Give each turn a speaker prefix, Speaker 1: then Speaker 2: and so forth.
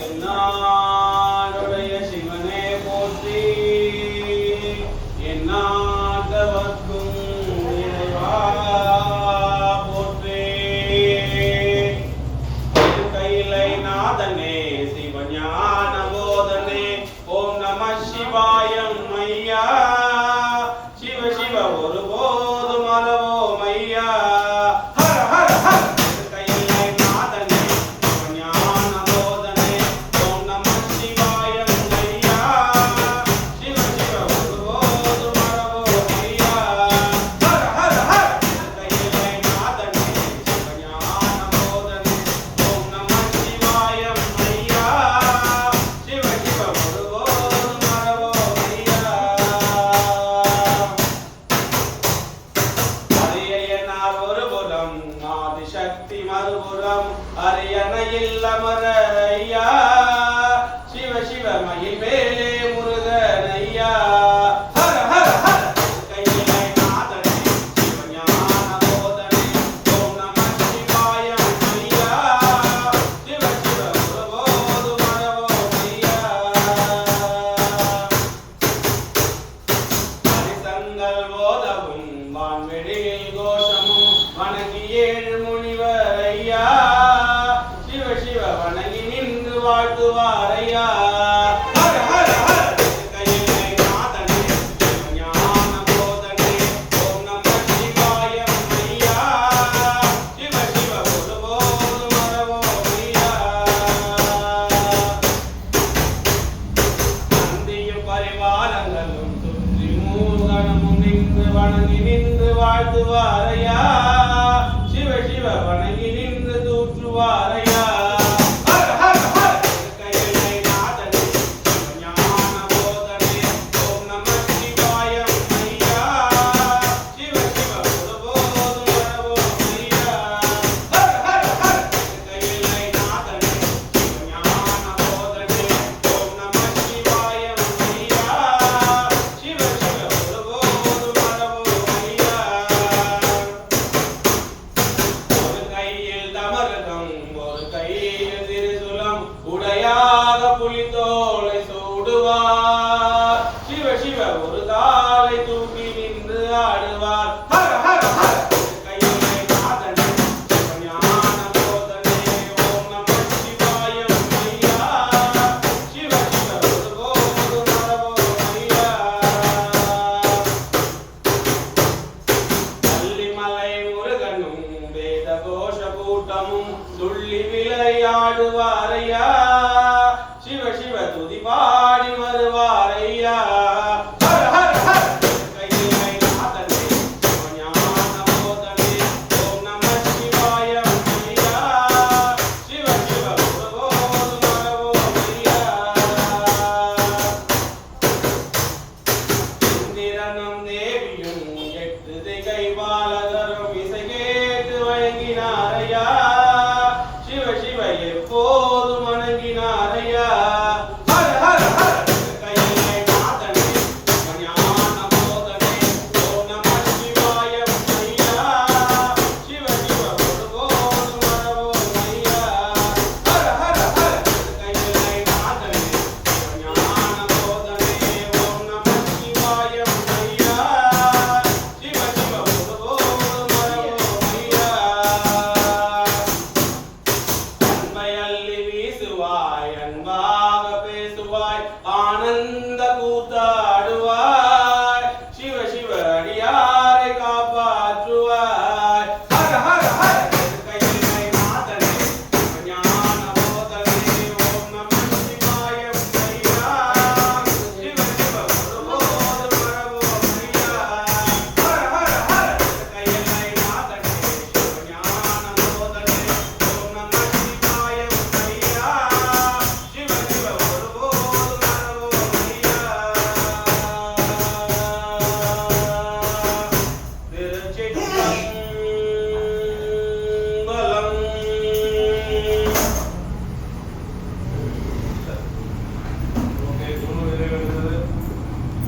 Speaker 1: என்னாடுடைய சிவனே போற்றி என்னாட்டவர்க்கும் இறைவா போற்றி கைலை நாதனே சிவஞான போதனே ஓம் நம சிவாயம் ஐயா சிவ சிவ ஒருபோதும் மறவோம் ஐயா ஹர ஹர ஹர கைலை நாதனே சிவஞான போதனே ஓம் நம சிவாயம் ஐயா சிவ சிவ ஒருபோதும் மறவோம் ஐயா ஹர ஹர ஹர கைலை நாதனே சிவஞான போதனே ஓம் நம சிவாயம் ஐயா சிவ சிவ ஒருபோதும் மறவோம் ஐயா அரியனார் ஒருபுறம் ஆதிசக்தி மறுபுறம் அரியணையில் அமர ஐயா சிவ சிவ மயில் மேலே முருகன் ஐயா ஹர ஹர ஹர கையிலை நாதனே சிவஞான போதனே ஓம் நம சிவாயம் ஐயா சிவ சிவ ஒருபோதும் மறவோம் ஐயா ஹரிசங்கள் ஓதவும் வான்வெளியில் கோஷமும் வணங்கி ஏழு முனிவர் ஐயா சிவ சிவ வணங்கி நின்று வாழ்த்துவார் ஐயா ஹர ஹர ஹர கையிலை நாதனே சிவஞான போதனே ஓம் நம சிவாயம் ஐயா சிவ சிவ ஒருபோதும் மறவோம் ஐயா நந்தியும் பரிவாரங்களும் சுற்றி மூகணமும் நின்று வணங்கி நின்று வாழ்த்துவார் ஐயா சிவ சிவ வணங்கி நின்று தூற்றுவார் ஐயா ஹர ஹர ஹர கையிலை நாதனே சிவஞான போதனே ஓம் நம சிவாயம் ஐயா சிவ சிவ ஒருபோதும் மறவோம் ஐயா ஹர ஹர ஹர கையிலை நாதனே சிவஞான போதனே ஓம் நம சிவாயம் ஐயா சிவ சிவ ஒருபோதும் மறவோம் ஐயா ஒரு கையில் தமருகம் ஒரு கையில் திருசுலம் உடையாக புலித்தோலை சூடுவார் சிவ சிவ ஒரு காலை தூக்கி நின்று ஆடுவார் ஹர ஹர ஹர கையிலை நாதனே சிவஞான போதனே ஓம் நம சிவாயம் ஐயா சிவ சிவ ஒருபோதும் மறவோம் ஐயா பள்ளிமலை முருகனும் வேத கோஷ கூட்டமும் துள்ளி விளையாடுவார் ஐயா சிவ சிவ துதி பாடி வருவார் ஐயா ஹர ஹர ஹர கையிலை நாதனே சிவஞான போதனே ஓம் நம சிவாயம் ஐயா சிவ சிவ ஒருபோதும் மறவோம் ஐயா இந்திரனும் தேவியும் எட்டு திகை பாலகரும் இசை கேட்டு வழங்கினார் ஐயா சிவ சிவ எப்போது